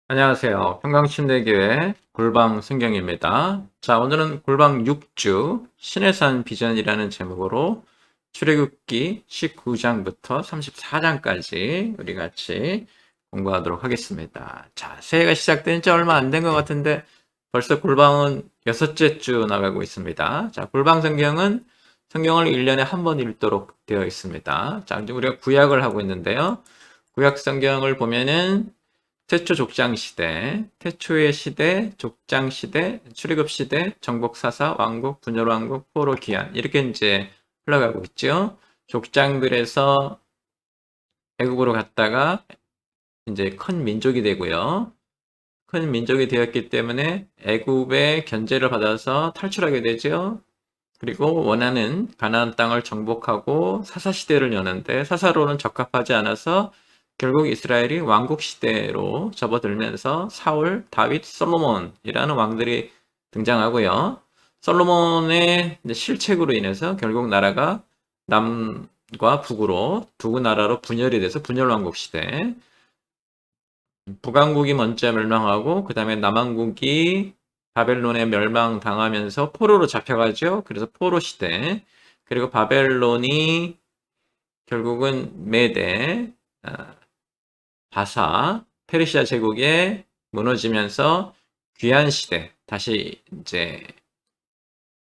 안녕하세요. 평강침대교회 골방 성경입니다. 자, 오늘은 골방 6주 신의 산 비전이라는 제목으로 출애굽기 19장부터 34장까지 우리 같이 공부하도록 하겠습니다. 자, 새해가 시작된 지 얼마 안 된 것 같은데 벌써 골방은 6째 주 나가고 있습니다. 자, 골방 성경은 성경을 1년에 한 번 읽도록 되어 있습니다. 자, 이제 우리가 구약을 하고 있는데요. 구약 성경을 보면은 태초 족장 시대, 태초의 시대, 족장 시대, 출애굽 시대, 정복사사, 왕국, 분열왕국, 포로 기한 이렇게 이제 흘러가고 있죠. 족장들에서 애국으로 갔다가 이제 큰 민족이 되고요. 큰 민족이 되었기 때문에 애굽의 견제를 받아서 탈출하게 되죠. 그리고 원하는 가나안 땅을 정복하고 사사 시대를 여는데 사사로는 적합하지 않아서 결국 이스라엘이 왕국 시대로 접어들면서 사울, 다윗, 솔로몬이라는 왕들이 등장하고요. 솔로몬의 실책으로 인해서 결국 나라가 남과 북으로 두 나라로 분열이 돼서 분열왕국 시대. 북왕국이 먼저 멸망하고 그 다음에 남왕국이 바벨론에 멸망당하면서 포로로 잡혀가죠. 그래서 포로 시대. 그리고 바벨론이 결국은 메대, 바사, 페르시아 제국에 무너지면서 귀한 시대, 다시 이제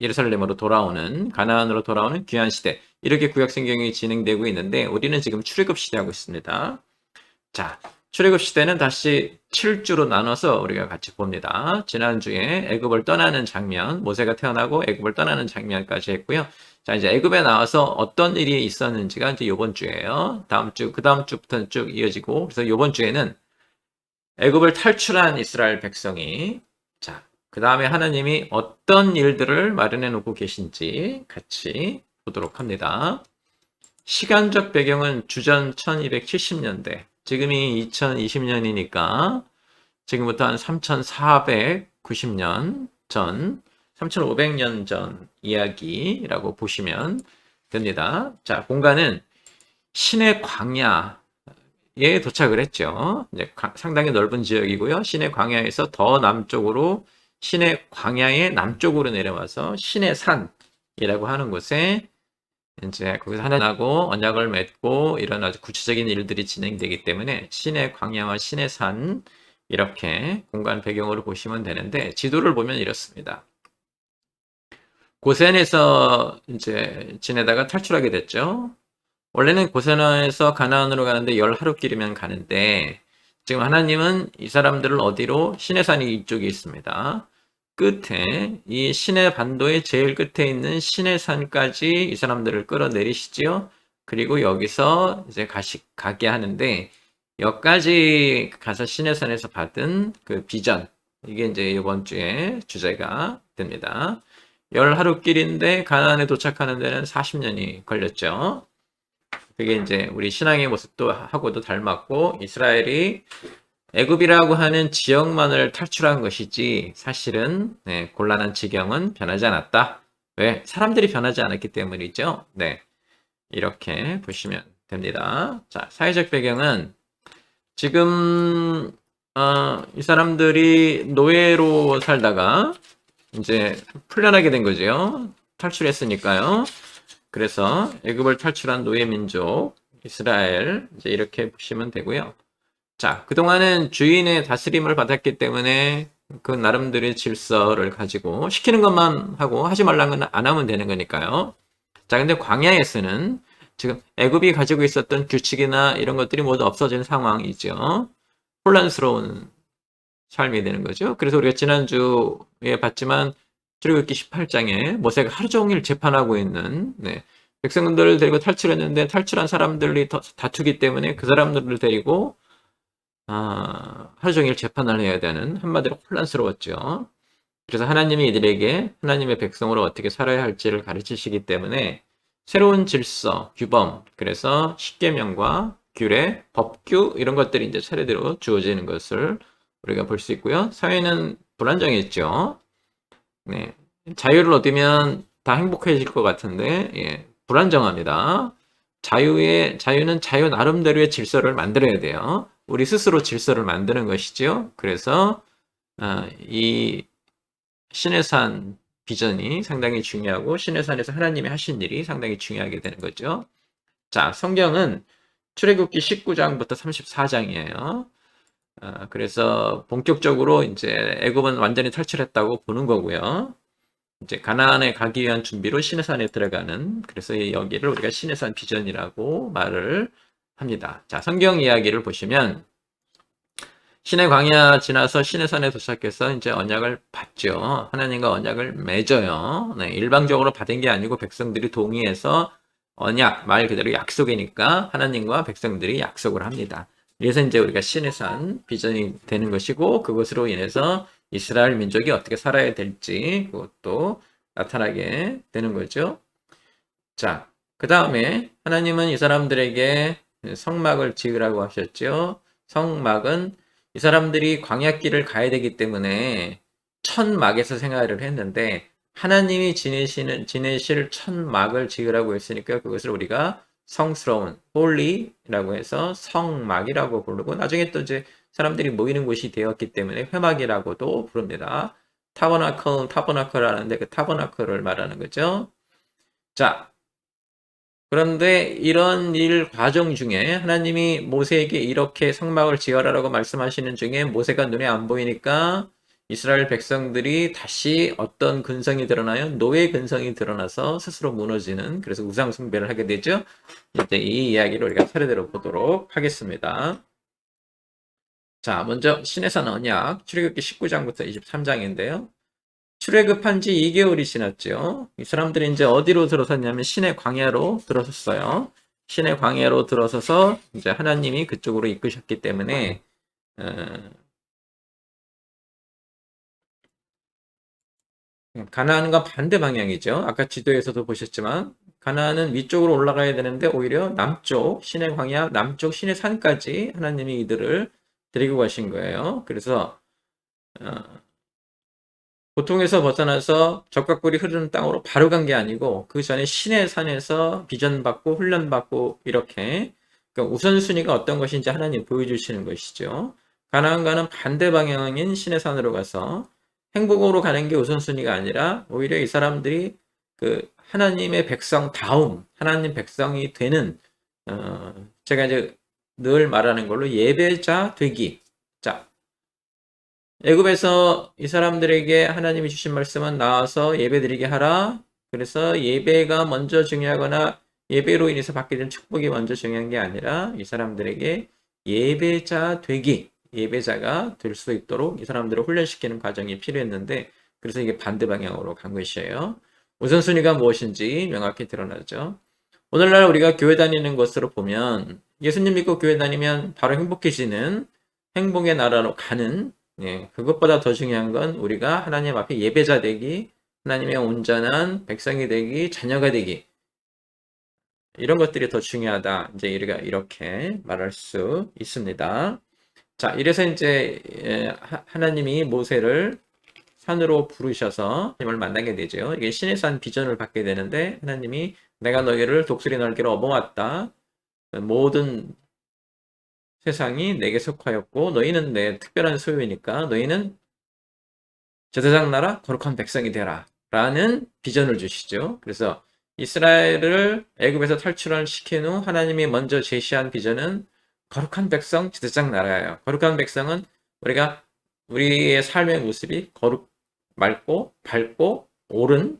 예루살렘으로 돌아오는, 가나안으로 돌아오는 귀한 시대. 이렇게 구약 성경이 진행되고 있는데 우리는 지금 출애굽 시대하고 있습니다. 자, 출애굽 시대는 다시 7주로 나눠서 우리가 같이 봅니다. 지난주에 애굽을 떠나는 장면, 모세가 태어나고 애굽을 떠나는 장면까지 했고요. 자, 이제 애굽에 나와서 어떤 일이 있었는지가 이제 이번 주예요. 다음 주, 그 다음 주부터는 쭉 이어지고, 그래서 이번 주에는 애굽을 탈출한 이스라엘 백성이, 자, 그 다음에 하나님이 어떤 일들을 마련해 놓고 계신지 같이 보도록 합니다. 시간적 배경은 주전 1270년대, 지금이 2020년이니까 지금부터 한 3490년 전, 3500년 전 이야기라고 보시면 됩니다. 자, 공간은 시내 광야에 도착을 했죠. 이제 상당히 넓은 지역이고요. 시내 광야에서 더 남쪽으로 시내 광야의 남쪽으로 내려와서 시내 산이라고 하는 곳에 이제 거기서 하나님하고 언약을 맺고 이런 아주 구체적인 일들이 진행되기 때문에 시내 광야와 시내 산 이렇게 공간 배경으로 보시면 되는데 지도를 보면 이렇습니다. 고센에서 이제 지내다가 탈출하게 됐죠. 원래는 고센에서 가나안으로 가는데 10하루길이면 가는데 지금 하나님은 이 사람들을 어디로 시내산이 이쪽에 있습니다. 끝에 이 시내 반도의 제일 끝에 있는 시내산까지 이 사람들을 끌어내리시지요. 그리고 여기서 이제 가게 하는데 여기까지 가서 시내산에서 받은 그 비전 이게 이제 이번 주에 주제가 됩니다. 10하루길인데 가나안에 도착하는 데는 40년이 걸렸죠. 그게 이제 우리 신앙의 모습도 하고도 닮았고 이스라엘이 애굽이라고 하는 지역만을 탈출한 것이지 사실은 곤란한 지경은 변하지 않았다. 왜? 사람들이 변하지 않았기 때문이죠. 네, 이렇게 보시면 됩니다. 자, 사회적 배경은 지금 이 사람들이 노예로 살다가 이제 풀려나게 된 거죠. 탈출했으니까요. 그래서 애굽을 탈출한 노예 민족 이스라엘 이제 이렇게 보시면 되고요. 자, 그동안은 주인의 다스림을 받았기 때문에 그 나름대로의 질서를 가지고 시키는 것만 하고 하지 말라는 건 안 하면 되는 거니까요. 자, 근데 광야에서는 지금 애굽이 가지고 있었던 규칙이나 이런 것들이 모두 없어진 상황이죠. 혼란스러운 삶이 되는 거죠. 그래서 우리가 지난주에 봤지만 출애굽기 18장에 모세가 하루 종일 재판하고 있는 백성들을 데리고 탈출했는데 탈출한 사람들이 다투기 때문에 그 사람들을 데리고 하루 종일 재판을 해야 되는 한마디로 혼란스러웠죠. 그래서 하나님이 이들에게 하나님의 백성으로 어떻게 살아야 할지를 가르치시기 때문에 새로운 질서, 규범, 그래서 십계명과 규례, 법규 이런 것들이 이제 차례대로 주어지는 것을 우리가 볼 수 있고요. 사회는 불안정했죠. 네, 자유를 얻으면 다 행복해질 것 같은데 불안정합니다. 자유는 자유 나름대로의 질서를 만들어야 돼요. 우리 스스로 질서를 만드는 것이죠. 그래서 이 신의 산 비전이 상당히 중요하고 신의 산에서 하나님이 하신 일이 상당히 중요하게 되는 거죠. 자, 성경은 출애굽기 19장부터 34장이에요. 그래서 본격적으로 이제 애굽은 완전히 탈출했다고 보는 거고요. 이제 가나안에 가기 위한 준비로 시내산에 들어가는, 그래서 여기를 우리가 시내산 비전이라고 말을 합니다. 자, 성경 이야기를 보시면 시내 광야 지나서 시내산에 도착해서 이제 언약을 받죠. 하나님과 언약을 맺어요. 네, 일방적으로 받은 게 아니고 백성들이 동의해서 언약, 말 그대로 약속이니까 하나님과 백성들이 약속을 합니다. 그래서 이제 우리가 시내산 비전이 되는 것이고, 그것으로 인해서 이스라엘 민족이 어떻게 살아야 될지 그것도 나타나게 되는 거죠. 자, 그 다음에 하나님은 이 사람들에게 성막을 지으라고 하셨죠. 성막은 이 사람들이 광야길을 가야 되기 때문에 천막에서 생활을 했는데, 하나님이 지내실 천막을 지으라고 했으니까 그것을 우리가 성스러운 홀리라고 해서 성막이라고 부르고, 나중에 또 이제 사람들이 모이는 곳이 되었기 때문에 회막이라고도 부릅니다. 타버나클 하는데 그 타버나클을 말하는 거죠. 자, 그런데 이런 일 과정 중에 하나님이 모세에게 이렇게 성막을 지어라라고 말씀하시는 중에 모세가 눈에 안 보이니까 이스라엘 백성들이 다시 어떤 근성이 드러나요? 노예 근성이 드러나서 스스로 무너지는, 그래서 우상 숭배를 하게 되죠. 이제 이 이야기를 우리가 차례대로 보도록 하겠습니다. 자, 먼저 신해산 언약 출애굽기 19장부터 23장인데요. 출애굽한 지 2개월이 지났죠. 이 사람들이 이제 어디로 들어섰냐면 신의 광야로 들어섰어요. 신의 광야로 들어서서 이제 하나님이 그쪽으로 이끄셨기 때문에 가나안과 반대 방향이죠. 아까 지도에서도 보셨지만 가나안은 위쪽으로 올라가야 되는데 오히려 남쪽 신의 광야, 남쪽 신의 산까지 하나님이 이들을 데리고 가신 거예요. 그래서 고통에서 벗어나서 적과 꿀이 흐르는 땅으로 바로 간 게 아니고 그 전에 신의 산에서 비전받고 훈련받고 이렇게, 그러니까 우선순위가 어떤 것인지 하나님 보여주시는 것이죠. 가나안과는 반대 방향인 신의 산으로 가서 행복으로 가는 게 우선순위가 아니라 오히려 이 사람들이 그 하나님의 백성다움, 하나님 백성이 되는, 제가 이제 늘 말하는 걸로 예배자 되기. 자, 애굽에서 이 사람들에게 하나님이 주신 말씀은 나와서 예배드리게 하라. 그래서 예배가 먼저 중요하거나 예배로 인해서 받게 된 축복이 먼저 중요한 게 아니라 이 사람들에게 예배자 되기, 예배자가 될 수 있도록 이 사람들을 훈련시키는 과정이 필요했는데, 그래서 이게 반대 방향으로 간 것이에요. 우선순위가 무엇인지 명확히 드러나죠. 오늘날 우리가 교회 다니는 것으로 보면 예수님 믿고 교회 다니면 바로 행복해지는 행복의 나라로 가는, 그것보다 더 중요한 건 우리가 하나님 앞에 예배자 되기, 하나님의 온전한 백성이 되기, 자녀가 되기, 이런 것들이 더 중요하다. 이제 우리가 이렇게 말할 수 있습니다. 자, 이래서 이제 하나님이 모세를 산으로 부르셔서 하나님을 만나게 되죠. 이게 신의 산 비전을 받게 되는데, 하나님이 내가 너희를 독수리 날개로 업어왔다. 모든 세상이 내게 속하였고 너희는 내 특별한 소유이니까 너희는 제사장 나라 거룩한 백성이 되라 라는 비전을 주시죠. 그래서 이스라엘을 애굽에서 탈출을 시킨 후 하나님이 먼저 제시한 비전은 거룩한 백성, 제사장 나라예요. 거룩한 백성은 우리가 우리의 삶의 모습이 맑고 밝고 옳은,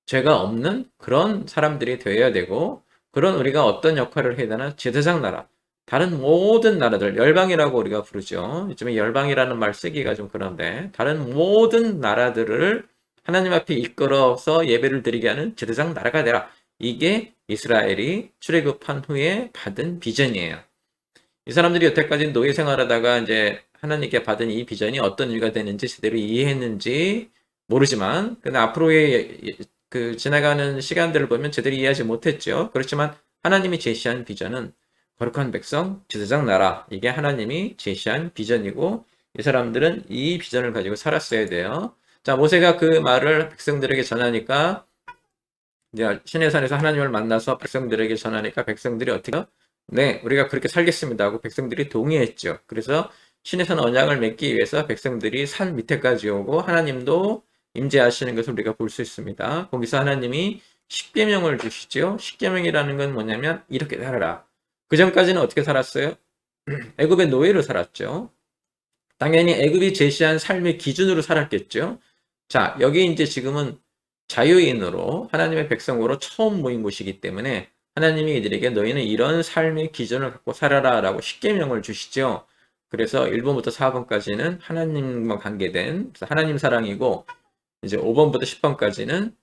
죄가 없는 그런 사람들이 되어야 되고, 그런 우리가 어떤 역할을 해야 되나? 제사장 나라, 다른 모든 나라들, 열방이라고 우리가 부르죠. 요즘에 열방이라는 말 쓰기가 좀 그런데, 다른 모든 나라들을 하나님 앞에 이끌어서 예배를 드리게 하는 제사장 나라가 되라. 이게 이스라엘이 출애굽한 후에 받은 비전이에요. 이 사람들이 여태까지 노예 생활하다가 이제 하나님께 받은 이 비전이 어떤 의미가 되는지 제대로 이해했는지 모르지만, 근데 앞으로의 그 지나가는 시간들을 보면 제대로 이해하지 못했죠. 그렇지만 하나님이 제시한 비전은 거룩한 백성, 제사장 나라, 이게 하나님이 제시한 비전이고, 이 사람들은 이 비전을 가지고 살았어야 돼요. 자, 모세가 그 말을 백성들에게 전하니까, 이제 시내산에서 하나님을 만나서 백성들에게 전하니까 백성들이 어떻게 해요? 네, 우리가 그렇게 살겠습니다 하고 백성들이 동의했죠. 그래서 신에서는 언약을 맺기 위해서 백성들이 산 밑에까지 오고 하나님도 임재하시는 것을 우리가 볼 수 있습니다. 거기서 하나님이 십계명을 주시죠. 십계명이라는 건 뭐냐면 이렇게 살아라. 그 전까지는 어떻게 살았어요? 애굽의 노예로 살았죠. 당연히 애굽이 제시한 삶의 기준으로 살았겠죠. 자, 여기 이제 지금은 자유인으로 하나님의 백성으로 처음 모인 곳이기 때문에 하나님이 이들에게 너희는 이런 삶의 기준을 갖고 살아라 라고 십계명을 주시죠. 그래서 1번부터 4번까지는 하나님과 관계된 하나님 사랑이고 이제 5번부터 10번까지는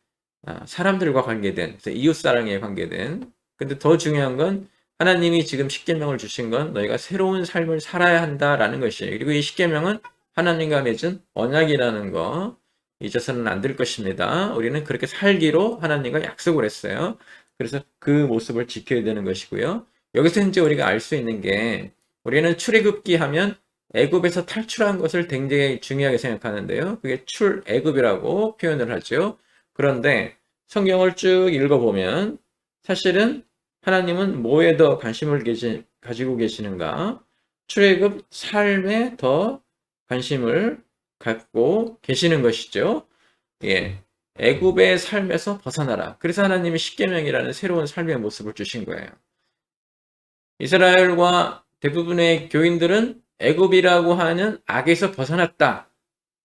사람들과 관계된 이웃 사랑에 관계된 근데 더 중요한 건 하나님이 지금 십계명을 주신 건 너희가 새로운 삶을 살아야 한다라는 것이에요. 그리고 이 십계명은 하나님과 맺은 언약이라는 거 잊어서는 안 될 것입니다. 우리는 그렇게 살기로 하나님과 약속을 했어요. 그래서 그 모습을 지켜야 되는 것이고요. 여기서 이제 우리가 알 수 있는 게 우리는 출애굽기 하면 애굽에서 탈출한 것을 굉장히 중요하게 생각하는데요. 그게 출애굽이라고 표현을 하죠. 그런데 성경을 쭉 읽어보면 사실은 하나님은 뭐에 더 관심을 가지고 계시는가? 출애굽 삶에 더 관심을 갖고 계시는 것이죠. 예. 애굽의 삶에서 벗어나라. 그래서 하나님이 십계명이라는 새로운 삶의 모습을 주신 거예요. 이스라엘과 대부분의 교인들은 애굽이라고 하는 악에서 벗어났다.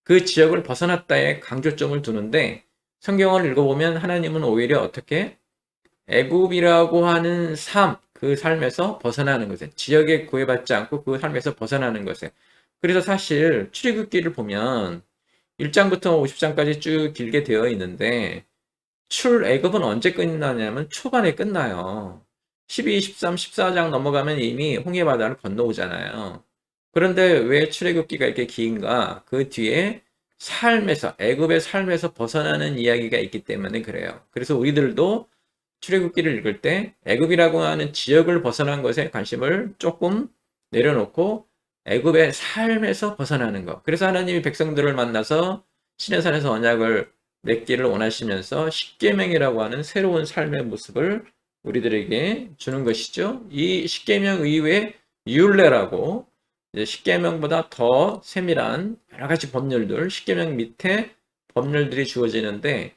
그 지역을 벗어났다에 강조점을 두는데 성경을 읽어보면 하나님은 오히려 어떻게 애굽이라고 하는 삶, 그 삶에서 벗어나는 것에 지역에 구애받지 않고 그 삶에서 벗어나는 것에 그래서 사실 출애굽기를 보면 1장부터 50장까지 쭉 길게 되어 있는데 출애굽은 언제 끝나냐면 초반에 끝나요. 12, 13, 14장 넘어가면 이미 홍해 바다를 건너오잖아요. 그런데 왜 출애굽기가 이렇게 긴가? 그 뒤에 삶에서 애굽의 삶에서 벗어나는 이야기가 있기 때문에 그래요. 그래서 우리들도 출애굽기를 읽을 때 애굽이라고 하는 지역을 벗어난 것에 관심을 조금 내려놓고 애굽의 삶에서 벗어나는 것. 그래서 하나님이 백성들을 만나서 시내산에서 언약을 맺기를 원하시면서 십계명이라고 하는 새로운 삶의 모습을 우리들에게 주는 것이죠. 이 십계명 이외에 율례라고 십계명보다 더 세밀한 여러 가지 법률들, 십계명 밑에 법률들이 주어지는데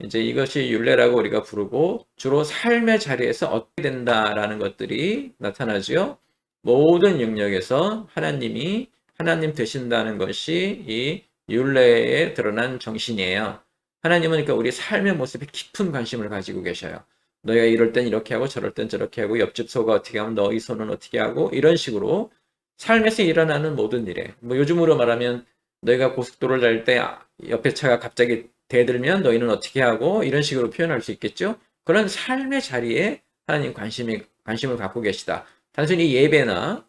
이제 이것이 율례라고 우리가 부르고 주로 삶의 자리에서 어떻게 된다라는 것들이 나타나죠. 모든 영역에서 하나님이 하나님 되신다는 것이 이 율례에 드러난 정신이에요. 하나님은 그러니까 우리 삶의 모습에 깊은 관심을 가지고 계셔요. 너희가 이럴 땐 이렇게 하고 저럴 땐 저렇게 하고 옆집 소가 어떻게 하면 너희 소는 어떻게 하고 이런 식으로 삶에서 일어나는 모든 일에 뭐 요즘으로 말하면 너희가 고속도로를 달 때 옆에 차가 갑자기 대들면 너희는 어떻게 하고 이런 식으로 표현할 수 있겠죠. 그런 삶의 자리에 하나님 관심을 갖고 계시다. 단순히 예배나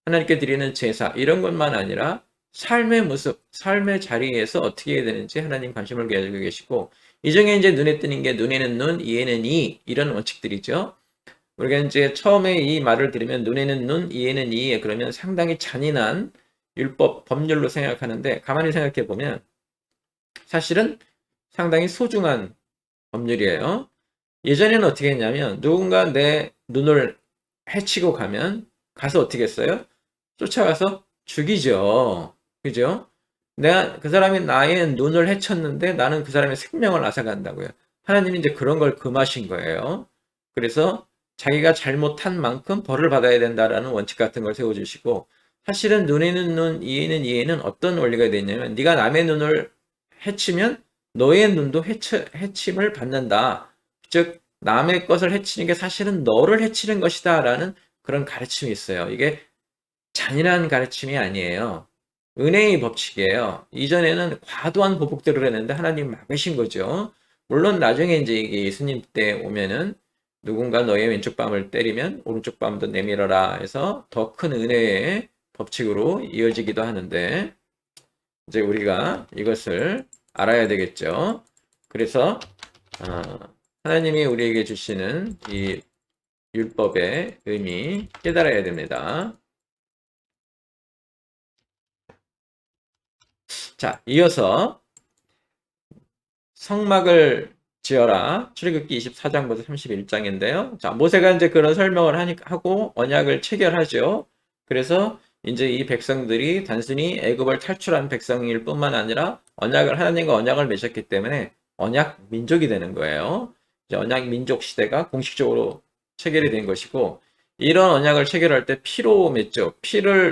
하나님께 드리는 제사 이런 것만 아니라 삶의 모습, 삶의 자리에서 어떻게 해야 되는지 하나님 관심을 가지고 계시고 이 중에 이제 눈에 띄는 게 눈에는 눈, 이에는 이 이런 원칙들이죠. 우리가 이제 처음에 이 말을 들으면 눈에는 눈, 이에는 이 그러면 상당히 잔인한 율법, 법률로 생각하는데 가만히 생각해 보면 사실은 상당히 소중한 법률이에요. 예전에는 어떻게 했냐면 누군가 내 눈을 해치고 가면 가서 어떻게 했어요? 쫓아가서 죽이죠. 그죠? 내가 그 사람이 나의 눈을 해쳤는데 나는 그 사람의 생명을 앗아간다고요. 하나님이 이제 그런 걸 금하신 거예요. 그래서 자기가 잘못한 만큼 벌을 받아야 된다라는 원칙 같은 걸 세워주시고 사실은 눈에는 눈, 이에는 이에는 어떤 원리가 되냐면 네가 남의 눈을 해치면 너의 눈도 해침을 받는다. 즉 남의 것을 해치는 게 사실은 너를 해치는 것이다 라는 그런 가르침이 있어요. 이게 잔인한 가르침이 아니에요. 은혜의 법칙이에요. 이전에는 과도한 보복들을 했는데 하나님 막으신 거죠. 물론 나중에 이제 예수님 때 오면은 누군가 너의 왼쪽 뺨을 때리면 오른쪽 뺨도 내밀어라 해서 더 큰 은혜의 법칙으로 이어지기도 하는데 이제 우리가 이것을 알아야 되겠죠. 그래서 하나님이 우리에게 주시는 이 율법의 의미 깨달아야 됩니다. 자, 이어서 성막을 지어라. 출애굽기 24장부터 31장인데요. 자, 모세가 이제 그런 설명을 하고 언약을 체결하죠. 그래서 이제 이 백성들이 단순히 애굽을 탈출한 백성일 뿐만 아니라 하나님과 언약을 맺었기 때문에 언약 민족이 되는 거예요. 이제 언약 민족 시대가 공식적으로 체결이 된 것이고, 이런 언약을 체결할 때 피로 맺죠.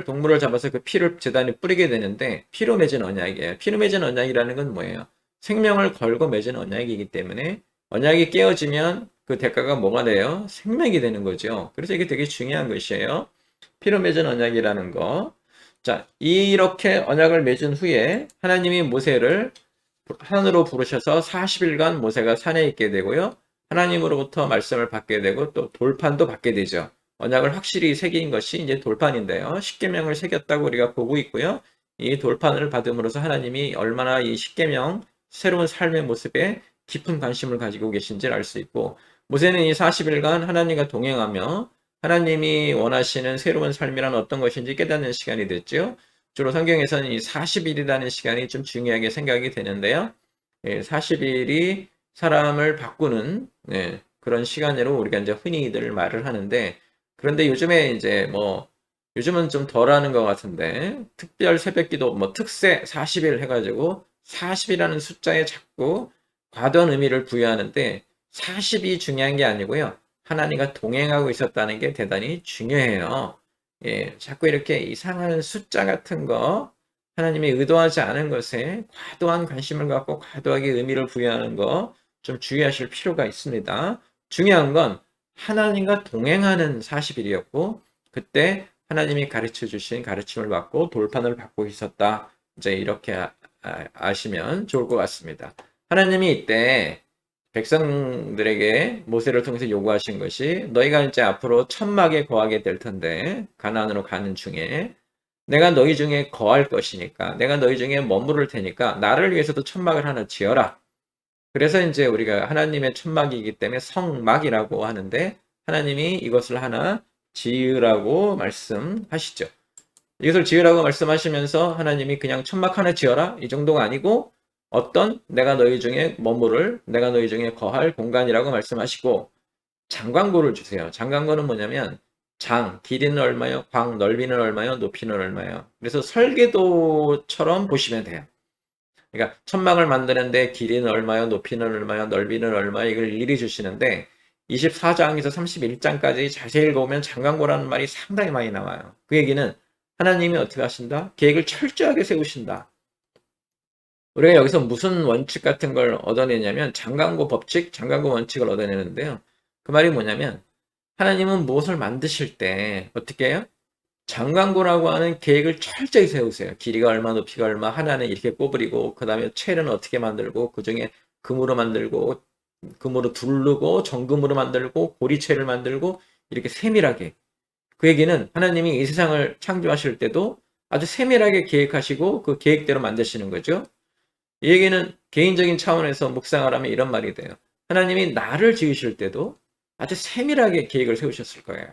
동물을 잡아서 그 피를 제단에 뿌리게 되는데, 피로 맺은 언약이에요. 피로 맺은 언약이라는 건 뭐예요? 생명을 걸고 맺은 언약이기 때문에 언약이 깨어지면 그 대가가 뭐가 돼요? 생명이 되는 거죠. 그래서 이게 되게 중요한 것이에요. 피로 맺은 언약이라는 거. 자, 이렇게 언약을 맺은 후에 하나님이 모세를 산으로 부르셔서 40일간 모세가 산에 있게 되고요. 하나님으로부터 말씀을 받게 되고 또 돌판도 받게 되죠. 언약을 확실히 새긴 것이 이제 돌판인데요. 십계명을 새겼다고 우리가 보고 있고요. 이 돌판을 받음으로써 하나님이 얼마나 이 십계명 새로운 삶의 모습에 깊은 관심을 가지고 계신지를 알 수 있고, 모세는 이 40일간 하나님과 동행하며 하나님이 원하시는 새로운 삶이란 어떤 것인지 깨닫는 시간이 됐죠. 주로 성경에서는 이 40일이라는 시간이 좀 중요하게 생각이 되는데요. 40일이 사람을 바꾸는 그런 시간으로 우리가 이제 흔히들 말을 하는데, 그런데 요즘에 이제 요즘은 좀 덜 하는 것 같은데, 특별 새벽기도 특세 40일 해가지고 40이라는 숫자에 자꾸 과도한 의미를 부여하는데, 40이 중요한 게 아니고요. 하나님과 동행하고 있었다는 게 대단히 중요해요. 자꾸 이렇게 이상한 숫자 같은 거, 하나님이 의도하지 않은 것에 과도한 관심을 갖고 과도하게 의미를 부여하는 거 좀 주의하실 필요가 있습니다. 중요한 건 하나님과 동행하는 40일이었고, 그때 하나님이 가르쳐 주신 가르침을 받고 돌판을 받고 있었다. 이제 이렇게 아시면 좋을 것 같습니다. 하나님이 이때 백성들에게 모세를 통해서 요구하신 것이, 너희가 이제 앞으로 천막에 거하게 될 텐데, 가나안으로 가는 중에 내가 너희 중에 거할 것이니까, 내가 너희 중에 머무를 테니까 나를 위해서도 천막을 하나 지어라. 그래서 이제 우리가 하나님의 천막이기 때문에 성막이라고 하는데, 하나님이 이것을 하나 지으라고 말씀하시죠. 이것을 지으라고 말씀하시면서 하나님이 그냥 천막 하나 지어라 이 정도가 아니고, 어떤 내가 너희 중에 내가 너희 중에 거할 공간이라고 말씀하시고, 장광고를 주세요. 장광고는 뭐냐면, 길이는 얼마요? 광, 넓이는 얼마요? 높이는 얼마요? 그래서 설계도처럼 보시면 돼요. 그러니까 천막을 만드는데 길이는 얼마요? 높이는 얼마요? 넓이는 얼마요? 이걸 일일이 주시는데, 24장에서 31장까지 자세히 읽어보면 장광고라는 말이 상당히 많이 나와요. 그 얘기는 하나님이 어떻게 하신다? 계획을 철저하게 세우신다. 우리가 여기서 무슨 원칙 같은 걸 얻어내냐면 장광고 법칙, 장광고 원칙을 얻어내는데요. 그 말이 뭐냐면, 하나님은 무엇을 만드실 때 어떻게 해요? 장광고라고 하는 계획을 철저히 세우세요. 길이가 얼마, 높이가 얼마, 하나는 이렇게 꼬부리고, 그 다음에 채는 어떻게 만들고, 그 중에 금으로 만들고, 금으로 두르고, 정금으로 만들고, 고리채를 만들고, 이렇게 세밀하게. 그 얘기는 하나님이 이 세상을 창조하실 때도 아주 세밀하게 계획하시고 그 계획대로 만드시는 거죠. 이 얘기는 개인적인 차원에서 묵상을 하면 이런 말이 돼요. 하나님이 나를 지으실 때도 아주 세밀하게 계획을 세우셨을 거예요.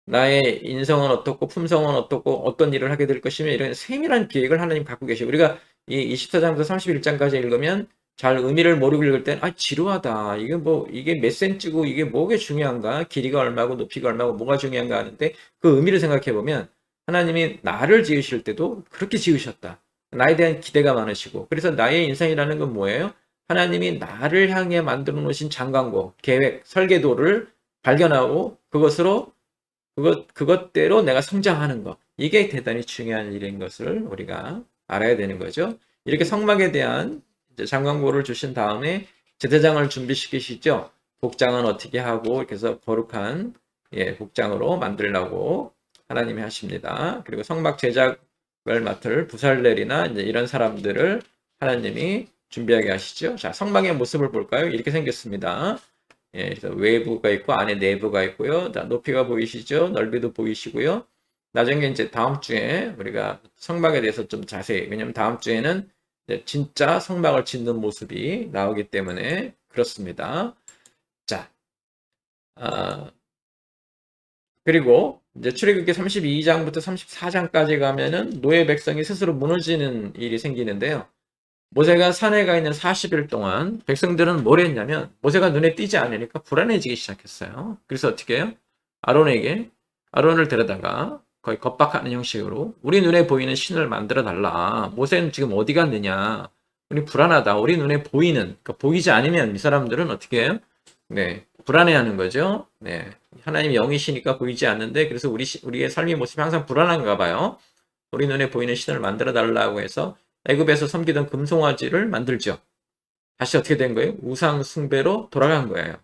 나의 인성은 어떻고 품성은 어떻고 어떤 일을 하게 될 것이며, 이런 세밀한 계획을 하나님 갖고 계시고, 우리가 이 24장부터 31장까지 읽으면 잘 의미를 모르고 읽을 땐 지루하다. 이게 몇 센치고 이게 뭐가 중요한가? 길이가 얼마고 높이가 얼마고 뭐가 중요한가 하는데, 그 의미를 생각해 보면 하나님이 나를 지으실 때도 그렇게 지으셨다. 나에 대한 기대가 많으시고, 그래서 나의 인생이라는 건 뭐예요? 하나님이 나를 향해 만들어 놓으신 장광고, 계획, 설계도를 발견하고 그것대로 내가 성장하는 것. 이게 대단히 중요한 일인 것을 우리가 알아야 되는 거죠. 이렇게 성막에 대한 장광고를 주신 다음에 제사장을 준비시키시죠. 복장은 어떻게 하고, 그래서 거룩한 복장으로 만들라고 하나님이 하십니다. 그리고 성막 제작을 맡을 부살렐이나 이제 이런 사람들을 하나님이 준비하게 하시죠. 자, 성막의 모습을 볼까요? 이렇게 생겼습니다. 그래서 외부가 있고 안에 내부가 있고요. 자, 높이가 보이시죠? 넓이도 보이시고요. 나중에 이제 다음 주에 우리가 성막에 대해서 좀 자세히, 왜냐면 다음 주에는 진짜 성막을 짓는 모습이 나오기 때문에 그렇습니다. 자, 그리고 이제 출애굽기 32장부터 34장까지 가면은 노예 백성이 스스로 무너지는 일이 생기는데요. 모세가 산에 가 있는 40일 동안 백성들은 뭘 했냐면 모세가 눈에 띄지 않으니까 불안해지기 시작했어요. 그래서 어떻게 해요? 아론에게 아론을 데려다가 거의 겁박하는 형식으로 우리 눈에 보이는 신을 만들어 달라. 모세는 지금 어디 갔느냐? 우리 불안하다. 우리 눈에 보이는 그러니까 보이지 않으면 이 사람들은 어떻게 해요? 네, 불안해하는 거죠. 네, 하나님 영이시니까 보이지 않는데 그래서 우리의 삶의 모습이 항상 불안한가 봐요. 우리 눈에 보이는 신을 만들어 달라고 해서 애굽에서 섬기던 금송아지를 만들죠. 다시 어떻게 된 거예요? 우상 숭배로 돌아간 거예요.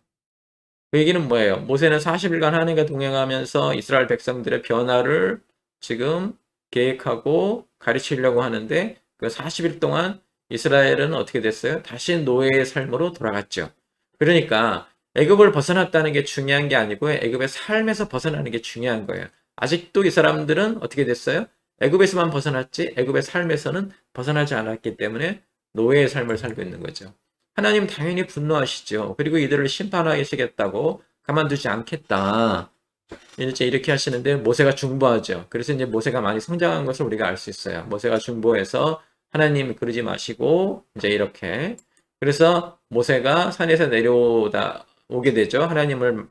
그 얘기는 뭐예요? 모세는 40일간 하나님과 동행하면서 이스라엘 백성들의 변화를 지금 계획하고 가르치려고 하는데 그 40일 동안 이스라엘은 어떻게 됐어요? 다시 노예의 삶으로 돌아갔죠. 그러니까 애굽을 벗어났다는 게 중요한 게 아니고 애굽의 삶에서 벗어나는 게 중요한 거예요. 아직도 이 사람들은 어떻게 됐어요? 애굽에서만 벗어났지 애굽의 삶에서는 벗어나지 않았기 때문에 노예의 삶을 살고 있는 거죠. 하나님 당연히 분노하시죠. 그리고 이들을 심판하시겠다고 가만두지 않겠다. 이제 이렇게 하시는데 모세가 중보하죠. 그래서 이제 모세가 많이 성장한 것을 우리가 알 수 있어요. 모세가 중보해서 하나님 그러지 마시고 이제 이렇게 그래서 모세가 산에서 내려오다 오게 되죠. 하나님을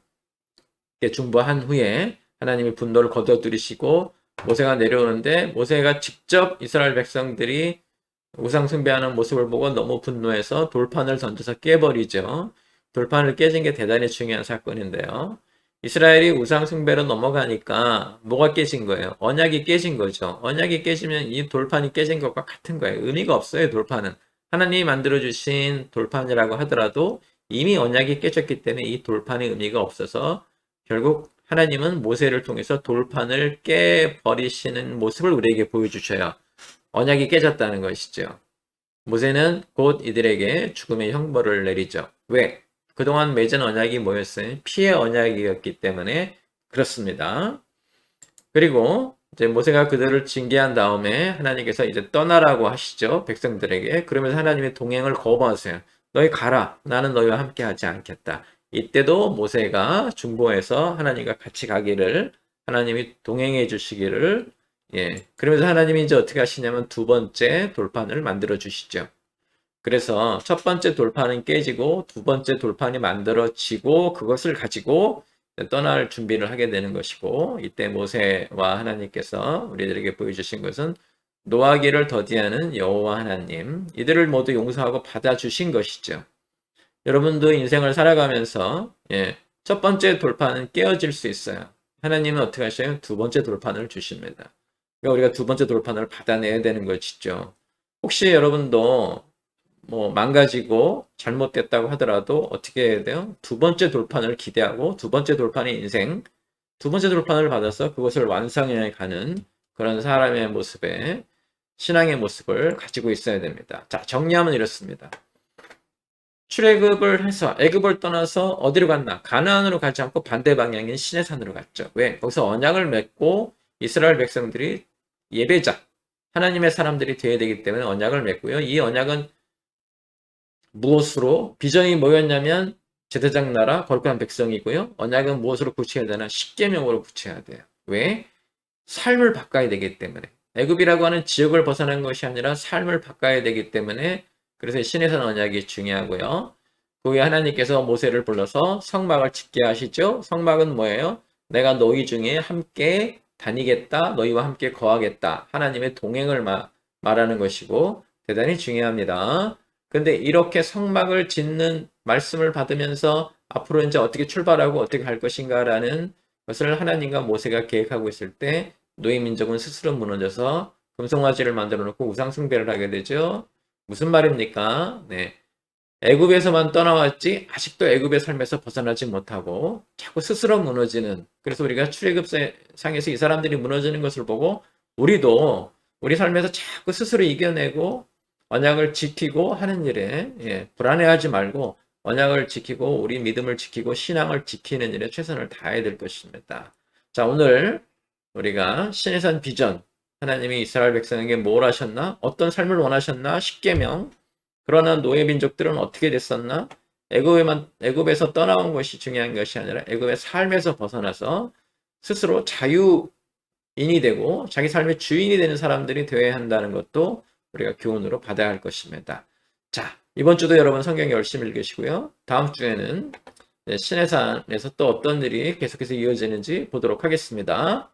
중보한 후에 하나님이 분노를 거둬들이시고 모세가 내려오는데 모세가 직접 이스라엘 백성들이 우상 숭배하는 모습을 보고 너무 분노해서 돌판을 던져서 깨버리죠. 돌판을 깨진 게 대단히 중요한 사건인데요. 이스라엘이 우상 숭배로 넘어가니까 뭐가 깨진 거예요? 언약이 깨진 거죠. 언약이 깨지면 이 돌판이 깨진 것과 같은 거예요. 의미가 없어요, 돌판은. 하나님이 만들어주신 돌판이라고 하더라도 이미 언약이 깨졌기 때문에 이 돌판의 의미가 없어서 결국 하나님은 모세를 통해서 돌판을 깨버리시는 모습을 우리에게 보여주셔요. 언약이 깨졌다는 것이죠. 모세는 곧 이들에게 죽음의 형벌을 내리죠. 왜? 그동안 맺은 언약이 뭐였어요? 피의 언약이었기 때문에 그렇습니다. 그리고 이제 모세가 그들을 징계한 다음에 하나님께서 이제 떠나라고 하시죠. 백성들에게. 그러면서 하나님의 동행을 거부하세요. 너희 가라. 나는 너희와 함께 하지 않겠다. 이때도 모세가 중보해서 하나님과 같이 가기를 하나님이 동행해 주시기를 그러면서 하나님이 이제 어떻게 하시냐면 두 번째 돌판을 만들어 주시죠. 그래서 첫 번째 돌판은 깨지고 두 번째 돌판이 만들어지고 그것을 가지고 떠날 준비를 하게 되는 것이고 이때 모세와 하나님께서 우리들에게 보여주신 것은 노하기를 더디하는 여호와 하나님 이들을 모두 용서하고 받아주신 것이죠. 여러분도 인생을 살아가면서 첫 번째 돌판은 깨어질 수 있어요. 하나님은 어떻게 하셔요? 두 번째 돌판을 주십니다. 그러니까 우리가 두 번째 돌판을 받아내야 되는 것이죠. 혹시 여러분도 뭐 망가지고 잘못됐다고 하더라도 어떻게 해야 돼요? 두 번째 돌판을 기대하고 두 번째 돌판의 인생, 두 번째 돌판을 받아서 그것을 완성해 가는 그런 사람의 모습에 신앙의 모습을 가지고 있어야 됩니다. 자, 정리하면 이렇습니다. 출애굽을 해서 애굽을 떠나서 어디로 갔나? 가나안으로 가지 않고 반대 방향인 시내산으로 갔죠. 왜? 거기서 언약을 맺고 이스라엘 백성들이 예배자, 하나님의 사람들이 되어야 되기 때문에 언약을 맺고요. 이 언약은 무엇으로? 비전이 뭐였냐면 제사장 나라 거룩한 백성이고요. 언약은 무엇으로 굳혀야 되나? 십계명으로 굳혀야 돼요. 왜? 삶을 바꿔야 되기 때문에. 애굽이라고 하는 지역을 벗어난 것이 아니라 삶을 바꿔야 되기 때문에 그래서 시내산 언약이 중요하고요. 그 후에 하나님께서 모세를 불러서 성막을 짓게 하시죠. 성막은 뭐예요? 내가 너희 중에 함께 다니겠다. 너희와 함께 거하겠다. 하나님의 동행을 말하는 것이고 대단히 중요합니다. 근데 이렇게 성막을 짓는 말씀을 받으면서 앞으로 이제 어떻게 출발하고 어떻게 할 것인가라는 것을 하나님과 모세가 계획하고 있을 때 노예 민족은 스스로 무너져서 금송아지를 만들어 놓고 우상 숭배를 하게 되죠. 무슨 말입니까? 네. 애굽에서만 떠나왔지 아직도 애굽의 삶에서 벗어나지 못하고 자꾸 스스로 무너지는 그래서 우리가 출애굽상에서 이 사람들이 무너지는 것을 보고 우리도 우리 삶에서 자꾸 스스로 이겨내고 언약을 지키고 하는 일에 불안해하지 말고 언약을 지키고 우리 믿음을 지키고 신앙을 지키는 일에 최선을 다해야 될 것입니다. 자, 오늘 우리가 신의 비전 하나님이 이스라엘 백성에게 뭘 하셨나? 어떤 삶을 원하셨나? 십계명. 그러나 노예 민족들은 어떻게 됐었나? 애굽에서 떠나온 것이 중요한 것이 아니라 애굽의 삶에서 벗어나서 스스로 자유인이 되고 자기 삶의 주인이 되는 사람들이 되어야 한다는 것도 우리가 교훈으로 받아야 할 것입니다. 자, 이번 주도 여러분 성경 열심히 읽으시고요. 다음 주에는 시내산에서 또 어떤 일이 계속해서 이어지는지 보도록 하겠습니다.